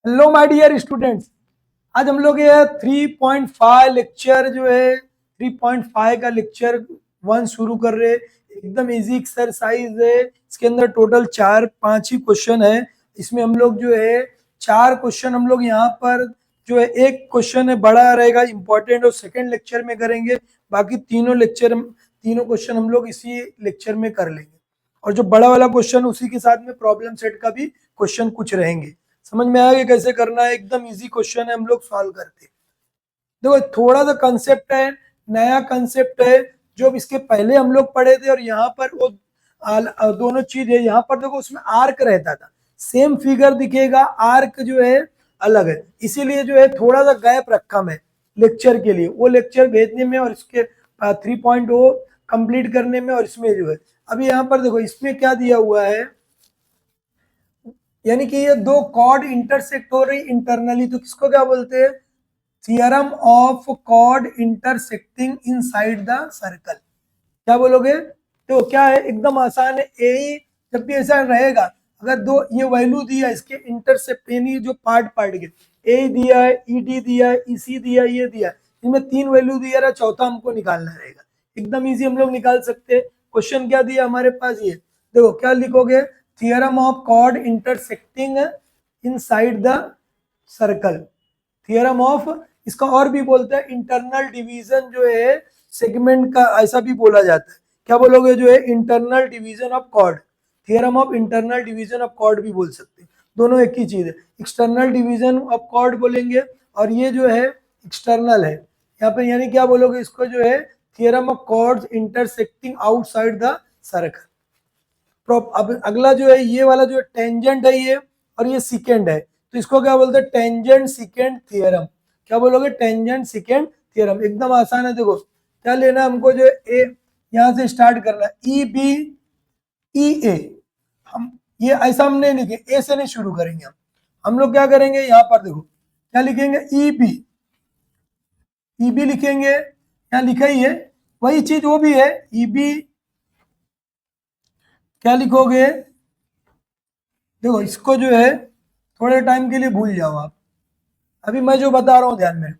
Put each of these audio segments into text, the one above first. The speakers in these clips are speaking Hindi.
Hello my dear students. आज हम लोग ये 3.5 लेक्चर जो है 3.5 का लेक्चर 1 शुरू कर रहे हैं। एकदम इजी एक्सरसाइज है। इसके अंदर टोटल 4-5 ही क्वेश्चन है। इसमें हम लोग जो है 4 क्वेश्चन हम लोग यहाँ पर जो है, एक क्वेश्चन है बड़ा रहेगा इंपॉर्टेंट और सेकंड लेक्चर में करेंगे। बाकी तीनों क्वेश्चन हम लोग इसी लेक्चर में कर लेंगे। और जो बड़ा वाला क्वेश्चन उसी के साथ में प्रॉब्लम सेट का भी क्वेश्चन कुछ रहेंगे। समझ में आया कि कैसे करना है। एकदम इजी क्वेश्चन है, हम लोग सॉल्व करते हैं। देखो थोड़ा सा कंसेप्ट है, नया कंसेप्ट है जो इसके पहले हम लोग पढ़े थे। और यहाँ पर वो दोनों चीज है। यहाँ पर देखो उसमें आर्क रहता था, सेम फिगर दिखेगा, आर्क जो है अलग है। इसीलिए जो है थोड़ा सा गैप रखा मैं लेक्चर के लिए, वो लेक्चर भेजने में और इसके 3.0 कंप्लीट करने में। और इसमें जो है अभी यहाँ पर देखो इसमें क्या दिया हुआ है, यानी कि ये दो कॉर्ड इंटरसेक्ट हो रही इंटरनली, तो किसको क्या बोलते हैं? Theorem of chord intersecting inside the circle. क्या बोलोगे? तो क्या है, एकदम आसान है। ए जब भी ऐसा रहेगा, अगर दो ये वैल्यू दिया इसके इंटरसेप्ट यानी जो पार्ट पार्ट के, ए दिया है, ई डी दिया है, ई सी दिया है, ये दिया है, इनमें 3 वैल्यू दिया रहा, चौथा हमको निकालना रहेगा। एकदम इजी हम लोग निकाल सकते हैं। क्वेश्चन क्या दिया हमारे पास, ये देखो क्या लिखोगे, theorem of chord intersecting inside the circle. Theorem of, इसका और भी बोलते हैं इंटरनल डिवीजन जो है सेगमेंट का, ऐसा भी बोला जाता है। क्या बोलोगे? जो है internal division of chord, theorem of internal division of chord भी बोल सकते हैं। दोनों एक ही चीज है। एक्सटर्नल डिवीजन ऑफ कॉर्ड बोलेंगे और ये जो है एक्सटर्नल है। यहाँ पे यानी क्या बोलोगे इसको, जो है theorem of chords intersecting outside the circle. अब अगला जो है ये वाला जो टेंजेंट है ये, और ये सिकेंड है, तो इसको क्या बोलते हैं? Tangent secant theorem. क्या बोलोगे? Tangent secant theorem. एकदम आसान है। देखो क्या लेना हमको, जो ए यहाँ से स्टार्ट करना, ई बी ई ए। हम ये ऐसा हम नहीं लिखे, ए से नहीं शुरू करेंगे। हम लोग क्या करेंगे, यहाँ पर देखो क्या लिखेंगे, ई बी लिखेंगे। यहाँ लिखा ही है वही चीज, वो भी है ई बी। क्या लिखोगे? देखो इसको जो है थोड़े टाइम के लिए भूल जाओ आप। अभी मैं जो बता रहा हूँ ध्यान में,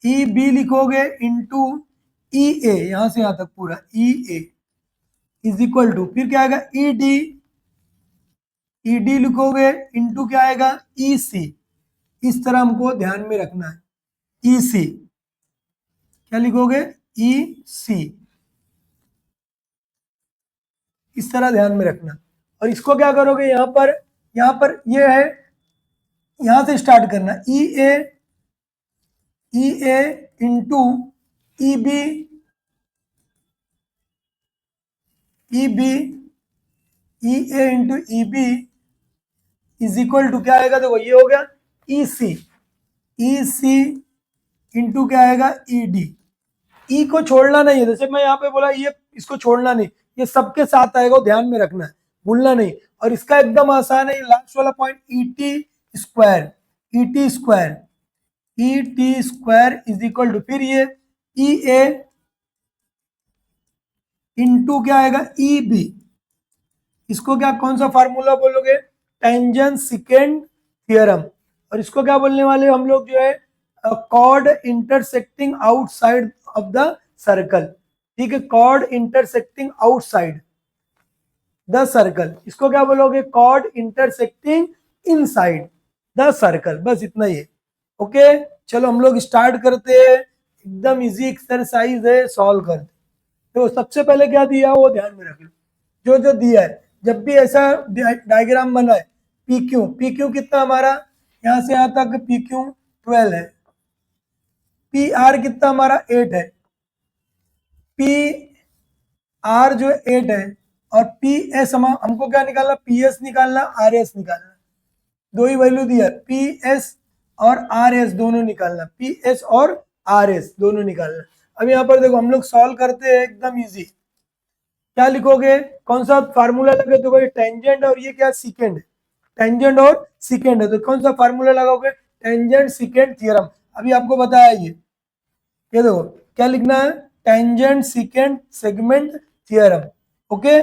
ई बी लिखोगे इंटू ई ए, यहां से यहां तक पूरा ई ए इज इक्वल टू, फिर क्या आएगा ई डी लिखोगे इंटू क्या आएगा, ई सी। इस तरह हमको ध्यान में रखना है। ई सी क्या लिखोगे, ई सी, इस तरह ध्यान में रखना। और इसको क्या करोगे, यहाँ पर ये है, यहां से स्टार्ट करना, E A into E B, E B E A into E B is equal to क्या आएगा, देखो ये हो गया ई सी इंटू क्या आएगा, ई डी। ई को छोड़ना नहीं है, जैसे मैं यहाँ पे बोला ये, इसको छोड़ना नहीं, ये सबके साथ आएगा, ध्यान में रखना है, भूलना नहीं। और इसका एकदम आसान है, लास्ट वाला point, E T square, E T square, E T square is equal to, फिर ये ई ए इंटू क्या आएगा, ई बी। इसको क्या, कौन सा फार्मूला बोलोगे, टेंजेंट सिकेंड थियरम। और इसको क्या बोलने वाले हम लोग, जो है chord intersecting outside of the circle. ठीक है, chord intersecting outside the circle. इसको क्या बोलोगे, chord intersecting inside the circle. बस इतना ही है। ओके, चलो हम लोग स्टार्ट करते हैं। एकदम इजी एक्सरसाइज है, सॉल्व करते। तो सबसे पहले क्या दिया वो ध्यान में रख लो, जो जो दिया है। जब भी ऐसा डायग्राम बना है, पी क्यू कितना हमारा, यहां से यहां तक पी क्यू 12 है, पी आर कितना हमारा 8 है, पी आर जो 8 है, और पी एस हमको क्या निकालना, पी एस निकालना, आर एस निकालना। दो ही वैल्यू दिया, पी एस और आर एस दोनों निकालना, पी एस और आर एस दोनों निकालना। अब यहाँ पर देखो हम लोग सॉल्व करते हैं, एकदम इजी। क्या लिखोगे, कौन सा फार्मूला लगे, तो भाई टेंजेंट और ये क्या, सीकेंड है, टेंजेंट और सीकेंड है, तो कौन सा फार्मूला लगाओगे, टेंजेंट सीकेंड थ्योरम। अभी आपको बताया ये देखो क्या लिखना है, टेंजेंट सीकेंड सेगमेंट थ्योरम। ओके,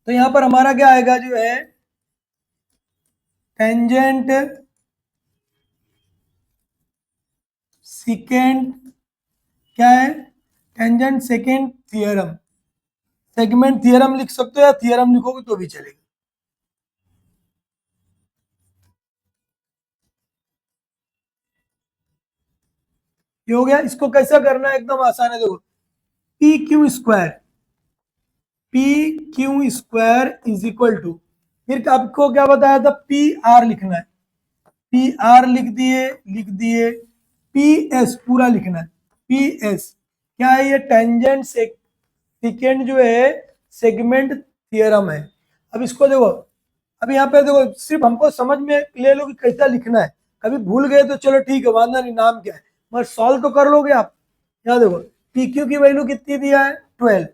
तो यहां पर हमारा क्या आएगा, जो है टेंजेंट सेकेंड क्या है, tangent second theorem, segment theorem लिख सकते हो या थियरम लिखोगे तो भी चलेगा। ये हो गया। इसको कैसा करना है, एकदम आसान है, देखो P Q square, P Q square is equal to, फिर आपको क्या बताया था, पी आर लिखना है, पी आर लिख दिए, पी एस पूरा लिखना है, पी एस क्या है, ये टेंजेंट सेकेंड जो है सेगमेंट थियरम है। अब इसको देखो, अब यहाँ पे देखो सिर्फ हमको समझ में ले लो कि कैसा लिखना है, कभी भूल गए तो चलो ठीक है, वादा नहीं, नाम क्या है, मगर सॉल्व तो कर लोगे आप। यहाँ देखो पी क्यू की वैल्यू कितनी दिया है 12,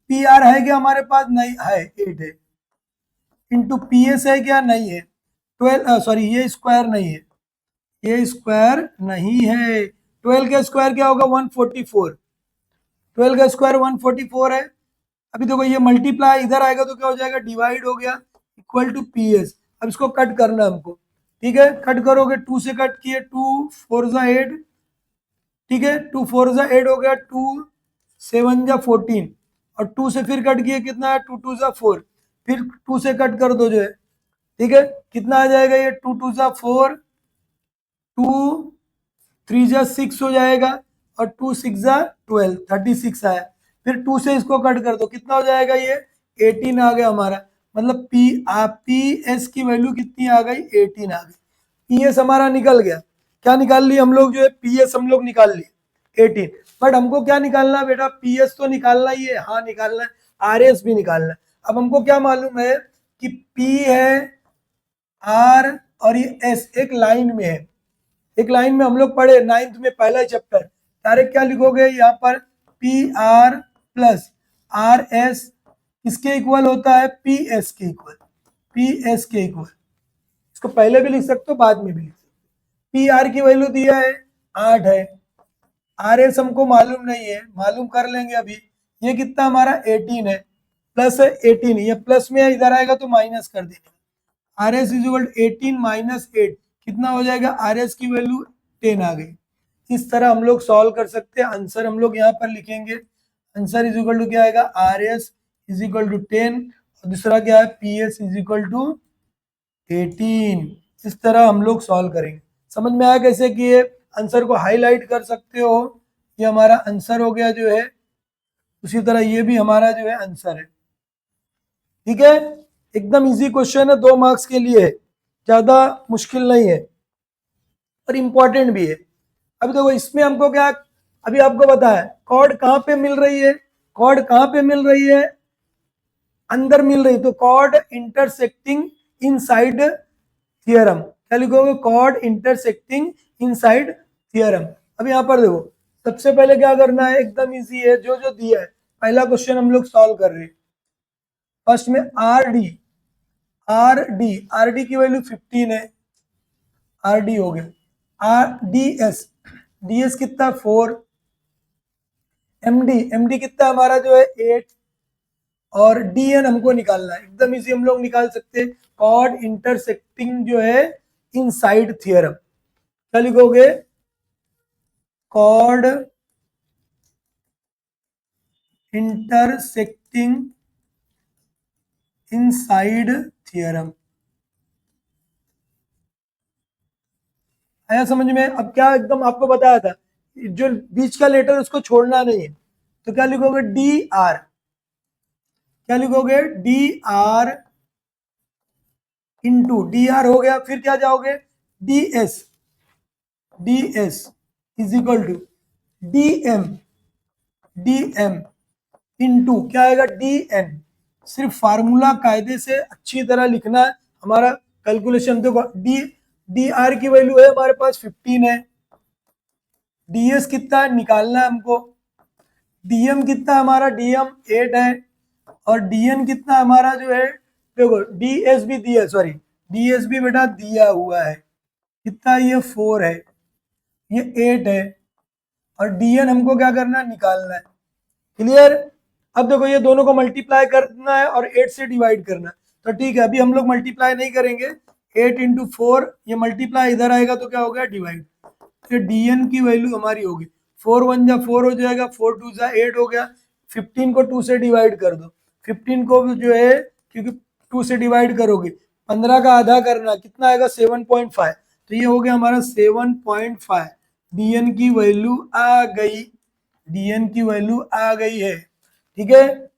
पी आर है क्या हमारे पास, नहीं है 8 है, इंटू पी एस है क्या, नहीं है 12, सॉरी ये स्क्वायर नहीं है, ये स्क्वायर नहीं है, 12 का स्क्वायर क्या होगा 144, 12 का स्क्वायर 144 है। अभी देखो ये मल्टीप्लाई इधर आएगा तो क्या हो जाएगा, डिवाइड हो गया, इक्वल टू पी एस। अब इसको कट करना है हमको, ठीक है, कट करोगे, 2 से कट किए, 2 4 जा 8, ठीक है, 2 4 जा 8 हो गया, 2 7 जा 14, और 2 से फिर कट किए कितना है, 2 2 जा 4, फिर 2 से कट कर दो जो है, ठीक है, कितना आ जाएगा ये, 2 2 जा 4, 2 3 जा 6 हो जाएगा, और 2 6 जा 12, 36 आया, फिर 2 से इसको कट कर दो, कितना हो जाएगा ये 18 आ गया हमारा, मतलब पी एस की वैल्यू कितनी आ गई, 18 आ गई। पी एस हमारा निकल गया, क्या निकाल लिए हम लोग, जो है पी एस हम लोग निकाल लिए 18, बट हमको क्या निकालना है बेटा, पी एस तो निकालना ही है, हाँ निकालना है, आर एस भी निकालना है। अब हमको क्या मालूम है कि पी है, आर और ये एस एक लाइन में है, एक लाइन में हम लोग पढ़े 9th में पहला चैप्टर, डायरेक्ट क्या लिखोगे यहाँ पर, P R plus R S किसके इक्वल होता है, पी एस के इक्वल, पी एस के इक्वल, इसको पहले भी लिख सकते हो बाद में भी लिख सकते हो। पी आर की वैल्यू दिया है 8 है, आर एस हमको मालूम नहीं है, मालूम कर लेंगे अभी, ये कितना हमारा 18 है, प्लस 18, ये प्लस में इधर आएगा तो माइनस कर देंगे, are S is equal 18 minus 8 कितना हो जाएगा, आर एस की वैल्यू 10 आ गई। इस तरह हम लोग सॉल्व कर सकते हैं, आंसर हम लोग यहाँ पर लिखेंगे, आंसर इज इक्वल टू क्या आएगा, R S is equal to 10, और दूसरा क्या है, P S is equal to 18। इस तरह हम लोग सॉल्व करेंगे। समझ में आया कैसे किए, आंसर को हाईलाइट कर सकते हो, ये हमारा आंसर हो गया जो है, उसी तरह ये भी हमारा जो है आंसर है, ठीक है, एकदम इजी क्वेश्चन है, 2 मार्क्स के लिए है, ज्यादा मुश्किल नहीं है और इम्पोर्टेंट भी है। अभी देखो इसमें हमको क्या, अभी आपको पता है कॉर्ड कहाँ पे मिल रही है, कॉर्ड कहाँ पे मिल रही है, अंदर मिल रही, तो कॉर्ड इंटरसेक्टिंग इनसाइड थियरम, क्या लिखोगे, कॉर्ड इंटरसेक्टिंग इनसाइड थियरम। अब यहाँ पर देखो सबसे पहले क्या करना है, एकदम इजी है, जो जो दिया है पहला क्वेश्चन हम लोग सॉल्व कर रहे हैं। फर्स्ट में आर डी, आर डी की वैल्यू 15 है, आर डी हो गया, आर डी एस कितना 4, एम डी कितना हमारा जो है 8, और डी एन हमको निकालना है, एकदम इजी हम लोग निकाल सकते हैं, कॉर्ड इंटरसेक्टिंग जो है इनसाइड थियरम, क्या लिखोगे, कॉर्ड इंटरसेक्टिंग इनसाइड थियरम। आया समझ में, अब क्या एकदम आपको बताया था, जो बीच का लेटर उसको छोड़ना नहीं है, तो क्या लिखोगे, डी आर, क्या लिखोगे, D R into D R हो गया, फिर क्या जाओगे, D S is equal to D M into क्या आएगा, डी एन। सिर्फ फार्मूला कायदे से अच्छी तरह लिखना है, हमारा कैलकुलेशन देखो, डी आर की वैल्यू है हमारे पास 15 है, डीएस कितना है निकालना है हमको, डीएम कितना हमारा, डीएम 8 है, और डीएन कितना हमारा जो है, देखो डीएस भी दिया, सॉरी डीएस भी बेटा दिया हुआ है, कितना, ये 4 है, ये 8 है, और डीएन हमको क्या करना है, निकालना है, क्लियर। अब देखो ये दोनों को मल्टीप्लाई करना है और 8 से डिवाइड करना है, तो ठीक है, अभी हम लोग मल्टीप्लाई नहीं करेंगे। 8 इंटू 4, ये मल्टीप्लाई इधर आएगा तो क्या हो गया, डिवाइड। तो dn की वैल्यू हमारी होगी 4 1 जा 4 हो जाएगा, 4 2 जा 8 हो गया। 15 को 2 से डिवाइड कर दो। 15 को जो है, क्योंकि 2 से डिवाइड करोगे, 15 का आधा करना, कितना आएगा 7.5। तो ये हो गया हमारा 7.5। dn की वैल्यू आ गई, dn की वैल्यू आ गई है। ठीक है,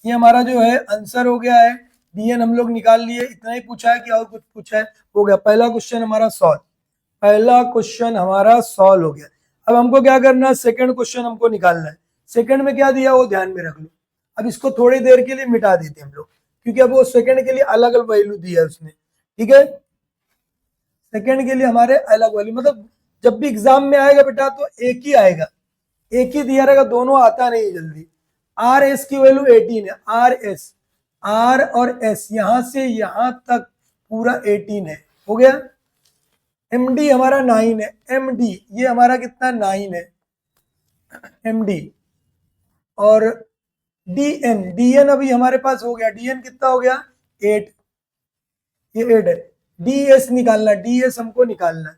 ये हमारा जो है आंसर हो गया है। dn हम लोग निकाल लिए, इतना ही पूछा है कि और कुछ पूछा है? हो गया, पहला क्वेश्चन हमारा सॉल्व, पहला क्वेश्चन हमारा सॉल्व हो गया। अब हमको क्या करना है, सेकंड क्वेश्चन हमको निकालना है। सेकंड में क्या दिया वो ध्यान में रख लो। अब इसको थोड़ी देर के लिए मिटा देते हैं हम लोग, क्योंकि अब वो सेकंड के लिए अलग अलग वैल्यू दिया है उसने। ठीक है, सेकंड के लिए हमारे अलग वैल्यू, मतलब जब भी एग्जाम में आएगा बेटा तो एक ही आएगा, एक ही दिया रहेगा, दोनों आता नहीं जल्दी। आर एस की वैल्यू 18 है, आर एस, आर और एस यहां से यहां तक पूरा 18 है, हो गया। एमडी हमारा 9 है, एमडी ये हमारा कितना 9 है, एमडी। और डीएन, डीएन अभी हमारे पास हो गया, डीएन कितना हो गया 8, ये 8 है। डीएस निकालना, डीएस हमको निकालना है,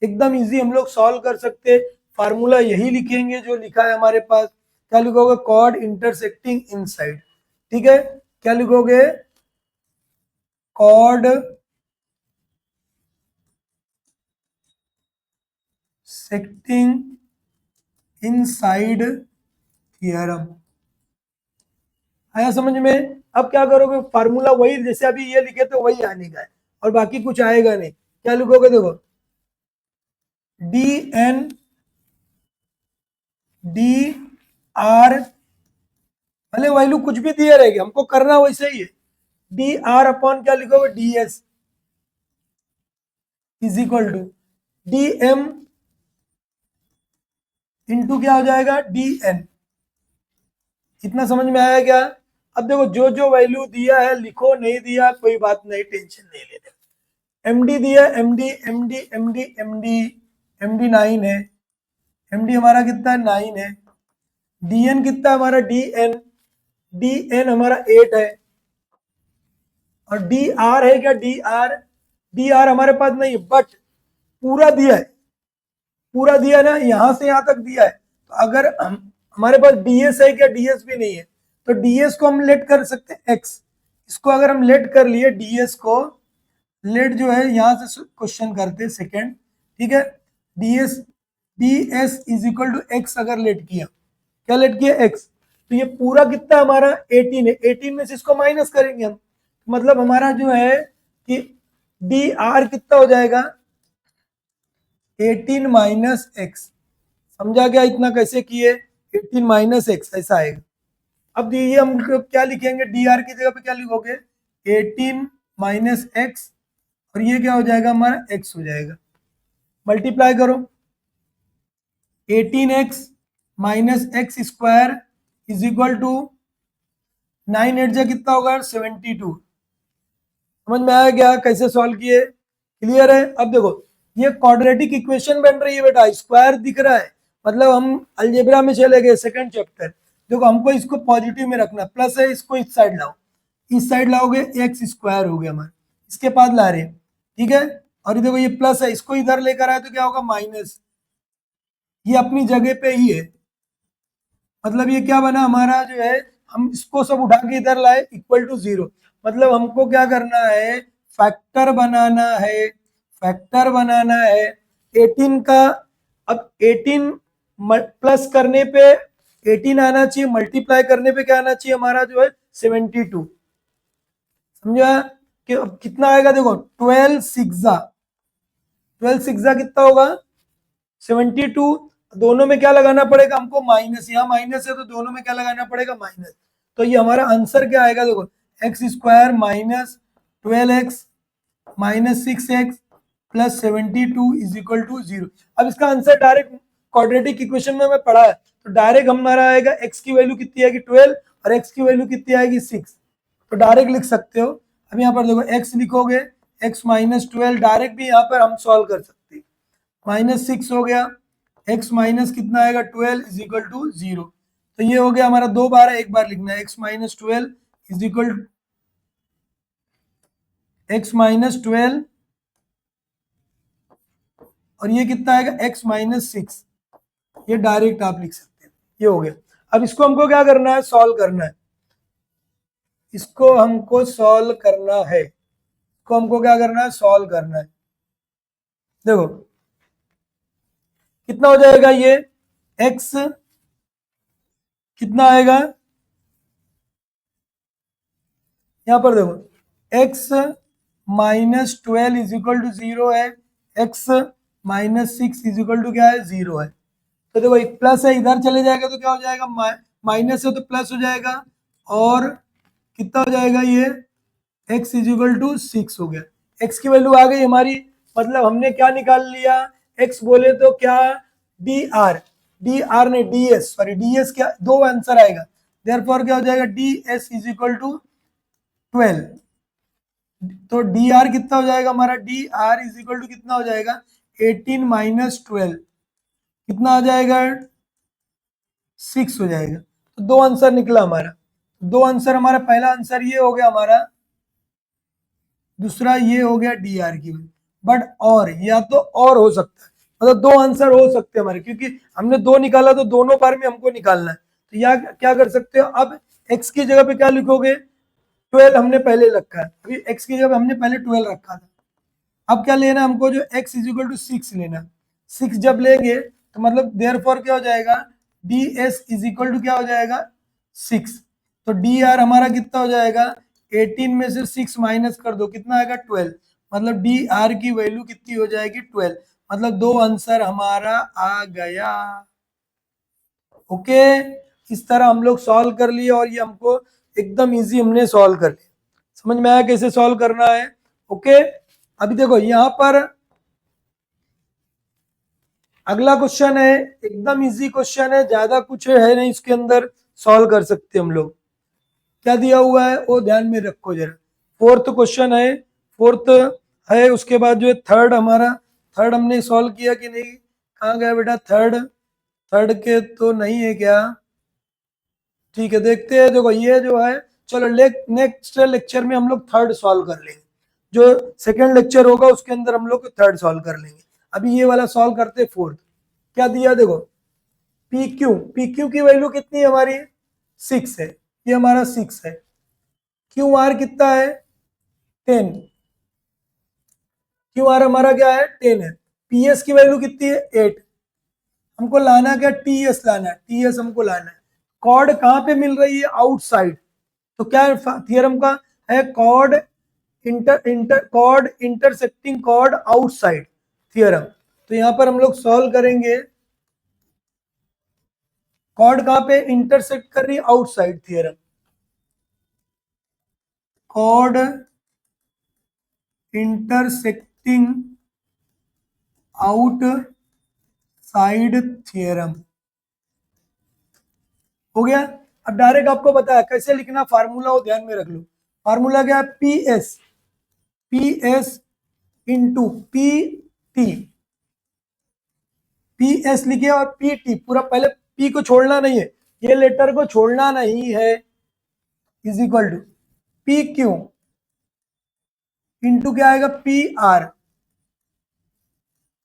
एकदम इजी हम लोग सॉल्व कर सकते हैं। फार्मूला यही लिखेंगे जो लिखा है हमारे पास। क्या लिखोगे, कॉर्ड इंटरसेक्टिंग इनसाइड। ठीक है, क्या लिखोगे, कॉर्ड सेक्टिंग इनसाइड थियरम। आया समझ में? अब क्या करोगे, फार्मूला वही, जैसे अभी ये लिखे तो वही आने का है, और बाकी कुछ आएगा नहीं। क्या लिखोगे, देखो डी एन डी आर, भले वैल्यू कुछ भी दिए रहेगी, हमको करना वैसे ही है। डी आर अपॉन क्या लिखोगे, D S is equal to D M into क्या हो जाएगा, डी एन। इतना समझ में आया क्या? अब देखो जो जो वैल्यू दिया है लिखो, नहीं दिया कोई बात नहीं, टेंशन नहीं लेना। एमडी दिया, MD MD MD MD MD 9 है, एमडी हमारा कितना 9 है। डीएन कितना हमारा, डीएन, डीएन हमारा 8 है। और डी आर है क्या, डी आर, डी आर हमारे पास नहीं है, बट पूरा दिया है, पूरा दिया ना, यहां से यहां तक दिया है। तो अगर हमारे पास डीएस है क्या, डीएस भी नहीं है, तो डीएस को हम लेट कर सकते हैं एक्स। इसको अगर हम लेट कर लिए, डीएस को लेट जो है यहां से क्वेश्चन करते सेकंड। ठीक है, DS, DS is equal to x अगर लेट किया, क्या लेट किया, एक्स। तो ये पूरा कितना हमारा 18 है, 18 में से इसको माइनस करेंगे हम, मतलब हमारा जो है कि डी आर कितना हो जाएगा 18 माइनस एक्स। समझा क्या, इतना कैसे किए, 18 माइनस एक्स ऐसा आएगा। अब ये हम क्या लिखेंगे, डी आर की जगह पे क्या लिखोगे, 18 माइनस एक्स, और ये क्या हो जाएगा हमारा एक्स हो जाएगा। मल्टीप्लाई करो, 18x minus X square is equal to 9 8 जा कितना होगा 72। समझ में आया क्या, कैसे सॉल्व किए, क्लियर है? अब देखो ये क्वाड्रेटिक इक्वेशन बन रही है बेटा, स्क्वायर दिख रहा है, मतलब हम अलजेब्रा में चले गए सेकंड चैप्टर। देखो हमको इसको पॉजिटिव में रखना, प्लस है, इसको इस साइड लाओ, इस साइड लाओगे एक्स स्क्वायर हो गया हमारा, इसके पास ला रहे हैं। ठीक है, और देखो ये प्लस है, इसको इधर लेकर आए तो क्या होगा माइनस, ये अपनी जगह पे ही है। मतलब ये क्या बना हमारा जो है, हम इसको सब उठा के इधर लाए, इक्वल टू 0। मतलब हमको क्या करना है, फैक्टर बनाना है, फैक्टर बनाना है 18 का। अब 18 प्लस करने पे 18 आना चाहिए, मल्टीप्लाई करने पे क्या आना चाहिए हमारा जो है 72। समझा कि अब कितना आएगा, देखो 12 सिक्सा, 12 सिक्सा कितना होगा 72। दोनों में क्या लगाना पड़ेगा हमको, माइनस, यहाँ माइनस है तो दोनों में क्या लगाना पड़ेगा, माइनस। तो ये हमारा आंसर क्या आएगा, देखो X square minus 12x minus 6x plus 72 is equal to 0। अब इसका आंसर डायरेक्ट क्वाड्रेटिक इक्वेशन में पढ़ा है, तो डायरेक्ट हमारा आएगा x की वैल्यू कितनी आएगी 12 और x की वैल्यू कितनी आएगी 6, तो डायरेक्ट लिख सकते हो। अब यहाँ पर देखो x लिखोगे, x माइनस 12, डायरेक्ट भी यहाँ पर हम सॉल्व कर सकते हैं। माइनस 6 हो गया, x माइनस कितना आएगा 12 इज इक्वल टू 0। तो ये हो गया हमारा 2 बार है, 1 बार लिखना है। x minus 12 is equal x minus 12 और ये कितना आएगा x माइनस 6। ये डायरेक्ट आप लिख सकते हैं। ये हो गया। अब इसको हमको क्या करना है, सॉल्व करना है। इसको हमको सॉल्व करना है। इसको हमको क्या करना है, सॉल्व करना है। देखो कितना हो जाएगा ये, x कितना आएगा, यहां पर देखो x minus 12 is equal to 0 है, x minus 6 is equal to क्या है, 0 है। तो देखो एक प्लस है, इधर चले जाएगा तो क्या हो जाएगा, माइनस है तो प्लस हो जाएगा। और कितना हो जाएगा ये, x इज इक्वल टू 6 हो गया। x की वैल्यू आ गई हमारी, मतलब हमने क्या निकाल लिया, x बोले तो क्या, डी आर ने D S, sorry D S, क्या दो आंसर आएगा। देयरफॉर क्या हो जाएगा, D S is equal to 12। तो डी आर कितना हो जाएगा हमारा, D R is equal to कितना हो जाएगा, 18 माइनस 12 कितना आ जाएगा, 6 हो जाएगा। तो दो आंसर निकला हमारा। दो आंसर हमारा, पहला आंसर ये हो गया हमारा, दूसरा ये हो गया डी आर की। बट और या तो और हो सकता है, मतलब दो आंसर हो सकते हैं हमारे, क्योंकि हमने दो निकाला तो दोनों बार में हमको निकालना है। तो या क्या कर सकते हो, अब x की जगह पे क्या लिखोगे, 12 हमने पहले रखा है, अभी x की जगह पे हमने पहले 12 रखा था। अब क्या लेना हमको, जो x इज इक्वल टू 6 लेना। 6 जब लेंगे तो मतलब देयर फॉर क्या हो जाएगा, D S is equal to क्या हो जाएगा, 6। तो डी आर हमारा कितना हो जाएगा, 18 में से 6 माइनस कर दो, कितना आएगा, 12। मतलब डी आर की वैल्यू कितनी हो जाएगी, 12। मतलब दो आंसर हमारा आ गया। ओके, इस तरह हम लोग सॉल्व कर लिए और ये हमको एकदम इजी हमने सॉल्व कर लिया। समझ में आया कैसे सॉल्व करना है। ओके, अभी देखो यहाँ पर अगला क्वेश्चन है, एकदम इजी क्वेश्चन है, ज्यादा कुछ है नहीं इसके अंदर, सॉल्व कर सकते हम लोग। क्या दिया हुआ है वो ध्यान में रखो जरा। फोर्थ क्वेश्चन है, फोर्थ है, उसके बाद जो है थर्ड हमारा, थर्ड हमने सॉल्व किया कि नहीं, कहाँ गया बेटा थर्ड, थर्ड के तो नहीं है क्या, ठीक है देखते हैं। देखो ये जो है, चलो नेक्स्ट लेक्चर में हम लोग थर्ड सॉल्व कर लेंगे, जो सेकंड लेक्चर होगा उसके अंदर हम लोग थर्ड सॉल्व कर लेंगे। अभी ये वाला सॉल्व करते फोर्थ। क्या दिया देखो, पी क्यू की वैल्यू कितनी है हमारी, 6 है, ये हमारा 6 है। क्यू आर कितना है, 10, क्यू आर हमारा क्या है, 10 है। पी एस की वैल्यू कितनी है, 8। हमको लाना क्या, टी एस लाना है, टी एस हमको लाना है। कॉर्ड कहाँ पे मिल रही है, आउटसाइड। तो क्या थियरम का है, chord chord intersecting chord outside theorem. तो यहाँ पर हम लोग सॉल्व करेंगे, कॉर्ड कहाँ पे इंटरसेक्ट कर रही है, outside theorem. Chord intersecting outside theorem हो गया। अब डायरेक्ट आपको बताया कैसे लिखना, फार्मूला वो ध्यान में रख लो। फार्मूला क्या है, P S into P S लिखे और पी टी, पूरा पहले पी को छोड़ना नहीं है, ये लेटर को छोड़ना नहीं है, is equal to P Q into क्या आएगा, पी आर।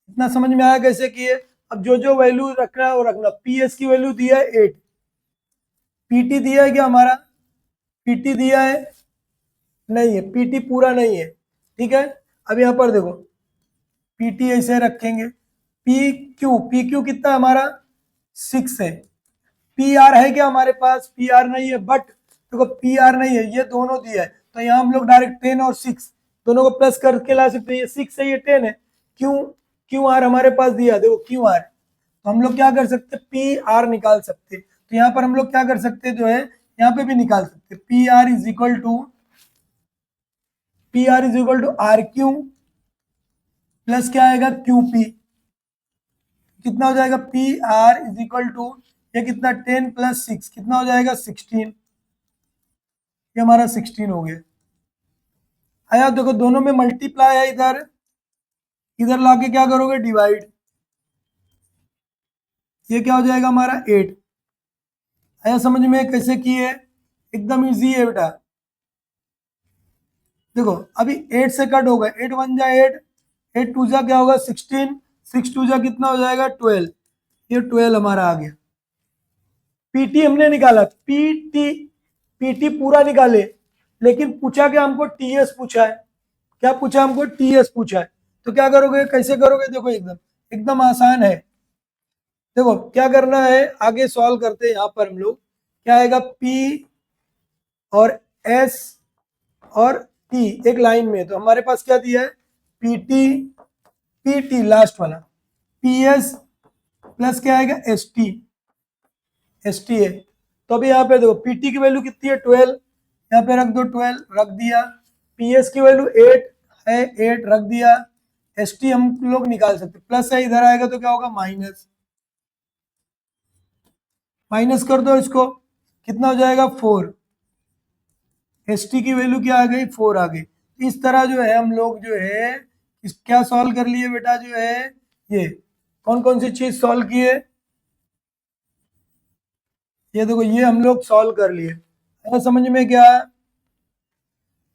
इतना समझ में आया कैसे किए। अब जो जो वैल्यू रखना है वो रखना। पी एस की वैल्यू दिया है 8, पीटी दिया है क्या हमारा, पीटी दिया है नहीं है, पीटी पूरा नहीं है, ठीक है। अब यहाँ पर देखो पीटी ऐसे रखेंगे, पी क्यू कितना हमारा 6 है। पी आर है क्या हमारे पास, पी आर नहीं है, बट देखो पी आर नहीं है, ये दोनों दिया है, तो यहाँ हम लोग डायरेक्ट 10 और 6 दोनों को प्लस करके ला सकते हैं। ये 6 है, ये 10 है। क्यू क्यू आर हमारे पास दिया, देखो क्यू आर, तो हम लोग क्या कर सकते हैं, पी आर निकाल सकते हैं। तो यहाँ पर हम लोग क्या कर सकते हैं, जो है यहाँ पे भी निकाल सकते हैं, P R is equal to R Q plus क्या आएगा, क्यू पी। कितना हो जाएगा, P R is equal to, ये कितना 10 प्लस 6 कितना हो जाएगा, 16। ये हमारा 16 हो गया। आया देखो दोनों में मल्टीप्लाई है, इधर इधर लाके क्या करोगे, डिवाइड। ये क्या हो जाएगा हमारा 8। आया समझ में कैसे की है? एकदम इजी है बेटा। देखो अभी 8 से कट होगा, 8 वन जा 8, 8 टू जा क्या होगा 16, 6 टू जा कितना हो जाएगा 12, ये 12 हमारा आ गया। पीटी हमने निकाला, पीटी, पीटी पूरा निकाले, लेकिन पूछा क्या हमको, टीएस पूछा है। क्या पूछा हमको, टीएस पूछा है। तो क्या करोगे, कैसे करोगे, देखो एकदम एकदम आसान है। देखो क्या करना है, आगे सॉल्व करते हैं। यहाँ पर हम लोग क्या आएगा, पी और एस और टी एक लाइन में, तो हमारे पास क्या दिया है, पीटी, पीटी लास्ट वाला, पीएस प्लस क्या आएगा एस टी, एस टी है। तो अभी यहाँ पे देखो पीटी की वैल्यू कितनी है 12, यहाँ पे रख दो 12, रख दिया। पीएस की वैल्यू 8 है, 8 रख दिया। एस टी हम लोग निकाल सकते, प्लस है इधर आएगा तो क्या होगा माइनस, माइनस कर दो इसको, कितना हो जाएगा 4, एस टी की वैल्यू क्या आ गई 4 आ गई। इस तरह जो है हम लोग जो है क्या सॉल्व कर लिए बेटा, जो है ये कौन कौन सी चीज सॉल्व किए, ये देखो ये हम लोग सॉल्व कर लिए। समझ में क्या,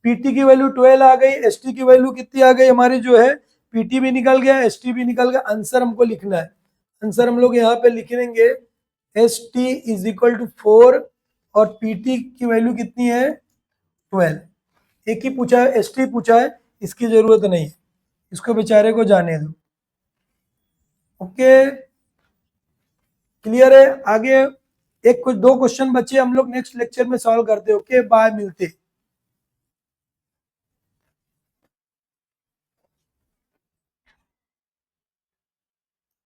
पीटी की वैल्यू 12 आ गई, एसटी की वैल्यू कितनी आ गई हमारी जो है, पीटी भी निकल गया, एसटी भी निकल गया। आंसर हमको लिखना है, आंसर हम लोग यहाँ पे लिखेंगे S T is equal to 4 और पीटी की वैल्यू कितनी है 12। एक ही पूछा है, एस टी पूछा है, इसकी जरूरत नहीं है, इसको बेचारे को जाने दो। ओके क्लियर है। आगे एक कुछ दो क्वेश्चन बचे, हम लोग नेक्स्ट लेक्चर में सॉल्व करते हैं। ओके बाय, मिलते।